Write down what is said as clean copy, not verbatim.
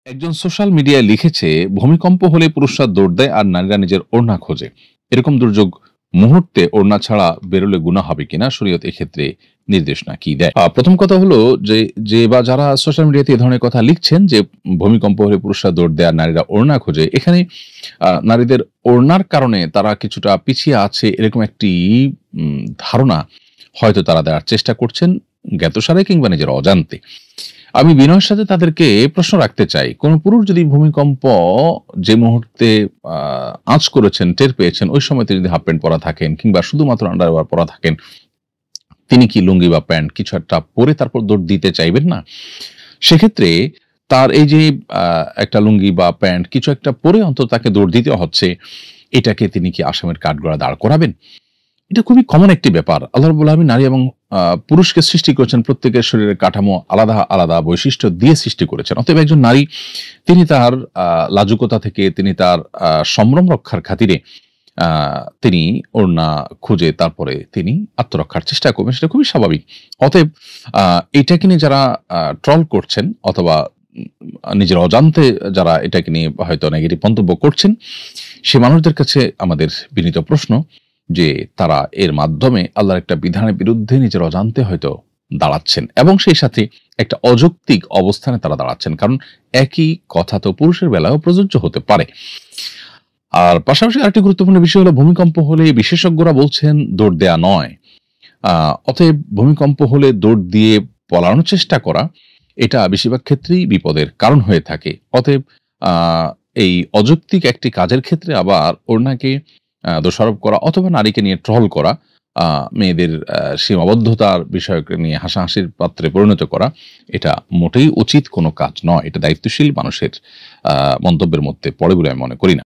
একজন সোশ্যাল মিডিয়ায় লিখেছে, ভূমিকম্প হলে পুরুষরা দৌড় দেয় আর নারীরা নিজের ওড়না খোঁজে। এরকম দুর্যোগ মুহূর্তে ওড়না ছাড়া বেরোলে গুনাহ হবে কিনা, শরীয়ত এক্ষেত্রে নির্দেশনা কি দেয়? প্রথম কথা হলো যে যে বা যারা সোশ্যাল মিডিয়াতে এই ধরনের কথা লিখছেন যে ভূমিকম্প হলে পুরুষরা দৌড় দেয় আর নারীরা ওড়না খোঁজে, এখানে নারীদের ওড়নার কারণে তারা কিছুটা পিছিয়ে আছে এরকম একটি ধারণা হয়তো তারা দেওয়ার চেষ্টা করছেন, জ্ঞাতসারে কিংবা নিজের অজান্তে। আমি বিনয়ের সাথে তাদেরকে প্রশ্ন রাখতে চাই, কোন পুরুষ যদি ভূমিকম্প যে মুহূর্তে আঁচ করেছেন, টের পেয়েছেন, ওই সময় তিনি যদি হাফ প্যান্ট পরা থাকেন কিংবা শুধুমাত্র আন্ডারওয়্যার পরা থাকেন, তিনি কি লুঙ্গি বা প্যান্ট কিছু একটা পরে তারপর দৌড় দিতে চাইবেন না? সেক্ষেত্রে তার এই যে একটা লুঙ্গি বা প্যান্ট কিছু একটা পরে অন্তত তাকে দৌড় দিতে হচ্ছে, এটাকে তিনি কি আসামের কাঠগড়ায় দাঁড় করাবেন? এটা খুবই কমন একটি ব্যাপার। আল্লাহ রাব্বুল আলামিন নারী এবং পুরুষকে সৃষ্টি করেছেন, প্রত্যেকের শরীরের কাঠামো আলাদা, আলাদা বৈশিষ্ট্য দিয়ে সৃষ্টি করেছেন। অতএব একজন নারী তিনি তার লাজুকতা থেকে, তিনি তার সম্ভ্রম রক্ষার খাতিরে আ তিনি ওড়না খুঁজে তারপরে তিনি আত্মরক্ষার চেষ্টা করবেন। সেটা খুবই স্বাভাবিক। অতএব আ এইটাকে নিয়ে যারা ট্রল করছেন অথবা নিজের অজান্তে যারা এটাকে নিয়ে হয়তো নেগেটিভ মন্তব্য করছেন, সে মানুষদের কাছে আমাদের বিনীত প্রশ্ন যে তারা এর মাধ্যমে আল্লাহর একটা বিধানের বিরুদ্ধে নিজের অজান্তে হয়তো দাঁড়াচ্ছেন এবং সেই সাথে একটা অযৌক্তিক অবস্থানে তারা দাঁড়াচ্ছেন। কারণ একই কথা তো পুরুষের বেলায়ও প্রযোজ্য হতে পারে। আর পাশাপাশি আরেকটি গুরুত্বপূর্ণ বিষয় হলো, ভূমিকম্প হলে বিশেষজ্ঞরা বলছেন দৌড় দেয়া নয়। অতএব ভূমিকম্প হলে দৌড় দিয়ে পলানোর চেষ্টা করা, এটা বেশিরভাগ ক্ষেত্রেই বিপদের কারণ হয়ে থাকে। অতএব আ এই অযৌক্তিক একটি কাজের ক্ষেত্রে আবার ওড়নাকে দোষারোপ করা অথবা নারীকে নিয়ে ট্রল করা, মেয়েদের সীমাবদ্ধতার বিষয়কে নিয়ে হাসাহাসির পাত্রে পরিণত করা, এটা মোটেই উচিত কোনো কাজ নয়। এটা দায়িত্বশীল মানুষের মন্তব্যের মধ্যে পড়ে বলে আমি মনে করি না।